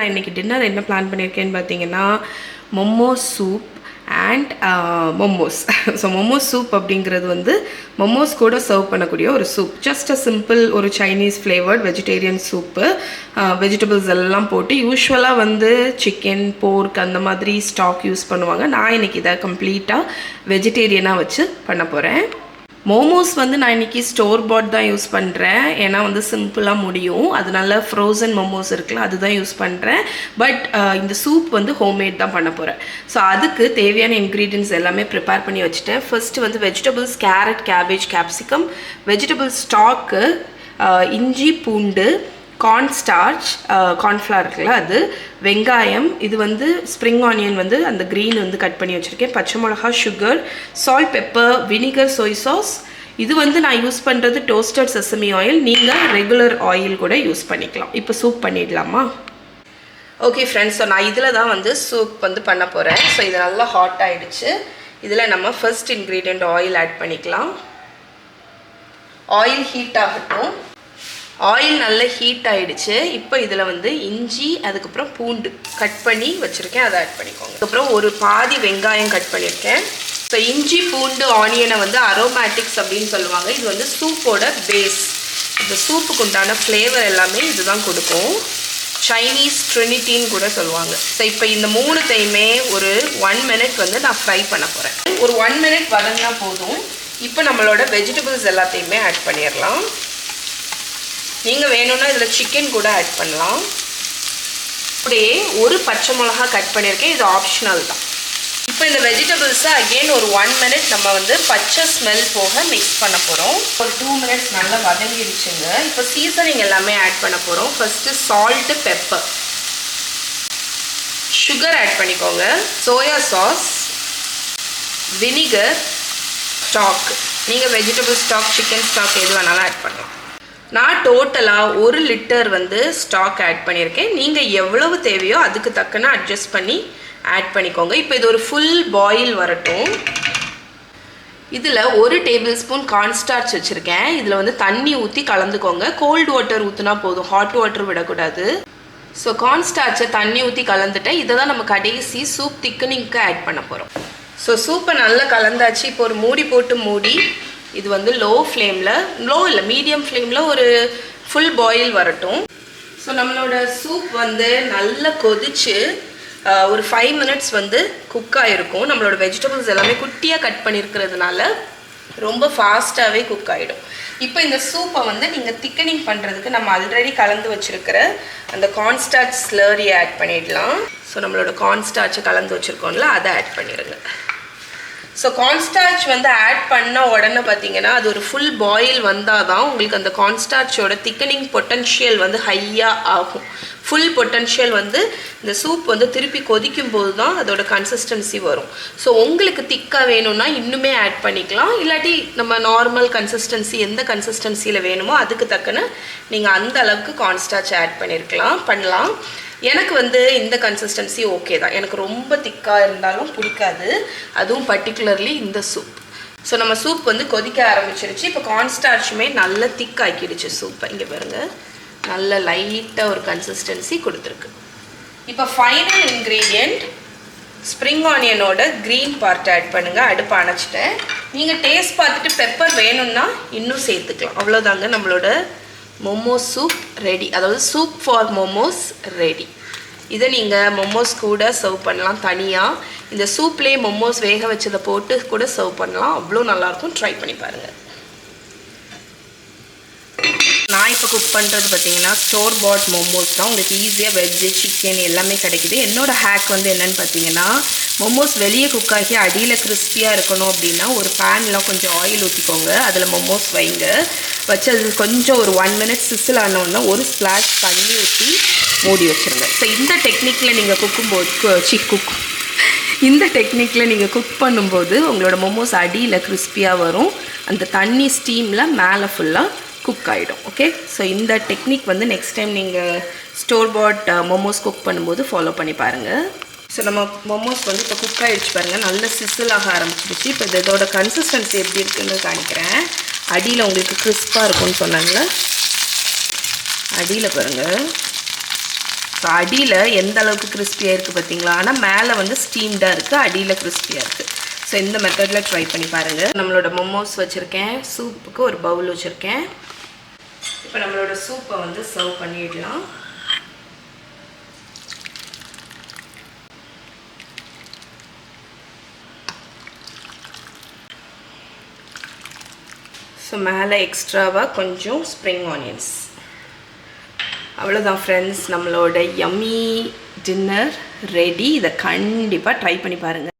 நான் இன்றைக்கி டின்னர் என்ன பிளான் பண்ணியிருக்கேன்னு பார்த்தீங்கன்னா momos soup and momos. So momos soup அப்படிங்கிறது வந்து மொமோஸ் கூட சர்வ் பண்ணக்கூடிய ஒரு சூப். ஜஸ்ட் அ சிம்பிள் ஒரு Chinese flavoured vegetarian soup. Vegetables எல்லாம் போட்டு யூஸ்வலாக வந்து சிக்கன் போர்க் அந்த மாதிரி ஸ்டாக் யூஸ் பண்ணுவாங்க. நான் இன்றைக்கி இதை கம்ப்ளீட்டாக வெஜிடேரியனாக வச்சு பண்ண போகிறேன். மோமோஸ் வந்து நான் இன்றைக்கி ஸ்டோர் பாட் தான் யூஸ் பண்ணுறேன். ஏன்னா வந்து சிம்பிளாக முடியும். அதனால ஃப்ரோசன் மோமோஸ் இருக்குல்ல அதுதான் யூஸ் பண்ணுறேன். பட் இந்த சூப் வந்து ஹோம்மேட் தான் பண்ண போகிறேன். ஸோ அதுக்கு தேவையான இன்க்ரீடியன்ட்ஸ் எல்லாமே ப்ரிப்பேர் பண்ணி வச்சுட்டேன். ஃபர்ஸ்ட்டு வந்து vegetables carrot, cabbage, capsicum, vegetable stock, இஞ்சி, பூண்டு, கார்ன்ஸ்டார்ச், கார்ன்ஃப்ளவர் இருக்குல்ல அது, வெங்காயம், இது வந்து ஸ்ப்ரிங் ஆனியன் வந்து அந்த க்ரீன் வந்து கட் பண்ணி வச்சுருக்கேன், பச்சை மிளகா, சுகர், சால்ட், பெப்பர், வினிகர், சோய் சாஸ். இது வந்து நான் யூஸ் பண்ணுறது டோஸ்டட் செசமி ஆயில். நீங்கள் ரெகுலர் ஆயில் கூட யூஸ் பண்ணிக்கலாம். இப்போ சூப் பண்ணிடலாமா? ஓகே ஃப்ரெண்ட்ஸ், ஸோ நான் இதில் தான் வந்து சூப் வந்து பண்ண போகிறேன். ஸோ இது நல்லா ஹாட் ஆகிடுச்சு. இதில் நம்ம ஃபர்ஸ்ட் இன்க்ரீடியண்ட் ஆயில் ஆட் பண்ணிக்கலாம். ஆயில் ஹீட் ஆகட்டும். ஆயில் நல்லா ஹீட் ஆகிடுச்சு. இப்போ இதில் வந்து இஞ்சி, அதுக்கப்புறம் பூண்டு கட் பண்ணி வச்சுருக்கேன், அதை ஆட் பண்ணிக்கோங்க. அதுக்கப்புறம் ஒரு பாதி வெங்காயம் கட் பண்ணியிருக்கேன். ஸோ இஞ்சி, பூண்டு, ஆனியனை வந்து அரோமேட்டிக்ஸ் அப்படின்னு சொல்லுவாங்க. இது வந்து சூப்போட பேஸ். இந்த சூப்புக்கு உண்டான ஃப்ளேவர் எல்லாமே இதுதான் கொடுக்கும். சைனீஸ் ட்ரினிட்டின்னு கூட சொல்லுவாங்க. ஸோ இப்போ இந்த மூணுத்தையுமே ஒரு 1 minute வந்து நான் ஃப்ரை பண்ண போகிறேன். ஒரு 1 minute வதங்கினா போதும். இப்போ நம்மளோட வெஜிடபிள்ஸ் எல்லாத்தையுமே ஆட் பண்ணிடலாம். நீங்கள் வேணும்னா இதில் சிக்கன் கூட ஆட் பண்ணலாம். அப்படியே ஒரு பச்சை மிளகா கட் பண்ணியிருக்கேன், இது ஆப்ஷனல் தான். இப்போ இந்த வெஜிடபிள்ஸை அகெயின் ஒரு 1 minute நம்ம வந்து பச்சை ஸ்மெல் போக மிக்ஸ் பண்ண போகிறோம். ஒரு 2 minutes நல்லா வதங்கிடுச்சுங்க. இப்போ சீசனிங் எல்லாமே ஆட் பண்ண போகிறோம். First salt, pepper, sugar add பண்ணிக்கோங்க, சோயா சாஸ், வினிகர், ஸ்டாக். நீங்கள் வெஜிடபிள் ஸ்டாக், சிக்கன் ஸ்டாக் எது வேணாலும் ஆட் பண்ணலாம். நான் டோட்டலாக 1 liter வந்து ஸ்டாக் ஆட் பண்ணியிருக்கேன். நீங்கள் எவ்வளவு தேவையோ அதுக்கு தக்கன அட்ஜஸ்ட் பண்ணி ஆட் பண்ணிக்கோங்க. இப்போ இது ஒரு ஃபுல் பாயில் வரட்டும். இதில் 1 tablespoon கார்ன்ஸ்டார்ச் வச்சுருக்கேன். இதில் வந்து தண்ணி ஊற்றி கலந்துக்கோங்க. கோல்டு வாட்டர் ஊற்றினா போதும், ஹாட் வாட்டர் விடக்கூடாது. ஸோ கார்ன்ஸ்டார்ச்சை தண்ணி ஊற்றி கலந்துட்டேன். இதை தான் நம்ம கடைசி சூப் திக்கனிங்க்கு ஆட் பண்ண போகிறோம். ஸோ சூப்பை நல்லா கலந்தாச்சு. இப்போ ஒரு மூடி போட்டு மூடி இது வந்து லோ இல்லை மீடியம் ஃப்ளேமில் ஒரு ஃபுல் பாயில் வரட்டும். ஸோ நம்மளோட சூப் வந்து நல்லா கொதிச்சு ஒரு 5 minutes வந்து குக் ஆகிருக்கும். நம்மளோட வெஜிடபிள்ஸ் எல்லாமே குட்டியாக கட் பண்ணியிருக்கிறதுனால ரொம்ப ஃபாஸ்ட்டாகவே குக் ஆகிடும். இப்போ இந்த சூப்பை வந்து நீங்கள் திக்கனிங் பண்ணுறதுக்கு நம்ம ஆல்ரெடி கலந்து வச்சுருக்கிற அந்த கார்ன்ஸ்டார்ச் ஸ்லரியை ஆட் பண்ணிடலாம். ஸோ நம்மளோட கார்ன்ஸ்டார்ச்சை கலந்து வச்சுருக்கோம்ல அதை ஆட் பண்ணிடுங்க. ஸோ கார்ன்ஸ்டார்ச் வந்து ஆட் பண்ண உடனே பார்த்தீங்கன்னா அது ஒரு ஃபுல் பாயில் வந்தால் தான் உங்களுக்கு அந்த கார்ன்ஸ்டார்ச்சோட திக்கனிங் பொட்டன்ஷியல் வந்து ஹையாக ஆகும். ஃபுல் பொட்டன்ஷியல் வந்து இந்த சூப் வந்து திருப்பி கொதிக்கும் போது தான் அதோட கன்சிஸ்டன்சி வரும். ஸோ உங்களுக்கு திக்காக வேணும்னா இன்னுமே ஆட் பண்ணிக்கலாம். இல்லாட்டி நம்ம நார்மல் கன்சிஸ்டன்சி எந்த கன்சிஸ்டன்சியில் வேணுமோ அதுக்கு தக்கன நீங்கள் அந்த அளவுக்கு கார்ன்ஸ்டார்ச் ஆட் பண்ணலாம். எனக்கு வந்து இந்த கன்சிஸ்டன்சி ஓகே தான். எனக்கு ரொம்ப திக்காக இருந்தாலும் பிடிக்காது, அதுவும் பர்டிகுலர்லி இந்த சூப். ஸோ நம்ம சூப் வந்து கொதிக்க ஆரம்பிச்சிருச்சு. இப்போ கார்ன்ஸ்டார்ச்சுமே நல்ல திக்காக்கிடுச்சு சூப்பை. இங்கே பாருங்கள், நல்ல லைட்டாக ஒரு கன்சிஸ்டன்சி கொடுத்துருக்கு. இப்போ ஃபைனல் இன்க்ரீடியண்ட் ஸ்ப்ரிங் ஆனியனோட க்ரீன் பார்ட் ஆட் பண்ணுங்கள். அடுப்பு அணைச்சிட்டேன். நீங்கள் டேஸ்ட் பார்த்துட்டு பெப்பர் வேணும்னா இன்னும் சேர்த்துக்கலாம். அவ்வளோதாங்க, நம்மளோட மோமோஸ் சூப் ரெடி. அதாவது சூப் ஃபார் மோமோஸ் ரெடி. இதை நீங்கள் மோமோஸ் கூட சர்வ் பண்ணலாம். தனியாக இந்த சூப்லேயே மோமோஸ் வேக வச்சதை போட்டு கூட சர்வ் பண்ணலாம். அவ்வளோ நல்லாயிருக்கும். ட்ரை பண்ணி பாருங்கள். நான் இப்போ குக் பண்ணுறது பார்த்தீங்கன்னா ஸ்டோர் பாட் மோமோஸ் தான். உங்களுக்கு ஈஸியாக வெஜ்ஜு, சிக்கன் எல்லாமே கிடைக்குது. என்னோடய ஹேக் வந்து என்னென்னு பார்த்தீங்கன்னா, மோமோஸ் வெளியே குக் ஆகி அடியில் கிறிஸ்பியாக இருக்கணும் அப்படின்னா ஒரு பேனில் கொஞ்சம் ஆயில் ஊற்றிக்கோங்க. அதில் மோமோஸ் வைங்க. வச்சு அது கொஞ்சம் ஒரு 1 minute சிசில் ஆனோன்னா ஒரு ஸ்ப்ளாஷ் தண்ணி ஊற்றி மூடி வச்சுருங்க. ஸோ இந்த டெக்னிக்கில் நீங்கள் குக் பண்ணும்போது உங்களோட மோமோஸ் அடியில் கிறிஸ்பியாக வரும். அந்த தண்ணி ஸ்டீமில் மேலே ஃபுல்லாக குக் ஆகிடும். ஓகே, ஸோ இந்த டெக்னிக் வந்து நெக்ஸ்ட் டைம் நீங்கள் ஸ்டோர் பாட் மோமோஸ் குக் பண்ணும்போது ஃபாலோ பண்ணி பாருங்கள். ஸோ நம்ம மோமோஸ் வந்து இப்போ குக் ஆகிடுச்சு பாருங்கள், நல்ல சிசில் ஆக ஆரம்பிச்சிடுச்சு. இப்போ இதோட கன்சிஸ்டன்சி எப்படி இருக்குன்னு காணிக்கிறேன். அடியில் உங்களுக்கு கிறிஸ்பாக இருக்கும்னு சொன்னாங்களே, அடியில் பாருங்கள் ஸோ அடியில் எந்த அளவுக்கு கிறிஸ்பியாக இருக்குது பார்த்தீங்களா? ஆனால் மேலே வந்து ஸ்டீம்டாக இருக்குது, அடியில் கிறிஸ்பியாக இருக்குது. ஸோ இந்த மெத்தடில் ட்ரை பண்ணி பாருங்கள். நம்மளோட மோமோஸ் வச்சுருக்கேன், சூப்புக்கு ஒரு பவுல் வச்சுருக்கேன். இப்போ நம்மளோட சூப்பை வந்து சர்வ் பண்ணிடலாம். ஸோ மேலே எக்ஸ்ட்ராவாக கொஞ்சம் ஸ்ப்ரிங் ஆனியன்ஸ். அவ்வளோதான் ஃப்ரெண்ட்ஸ், நம்மளோட யம்மி டின்னர் ரெடி. இதை கண்டிப்பாக ட்ரை பண்ணி பாருங்கள்.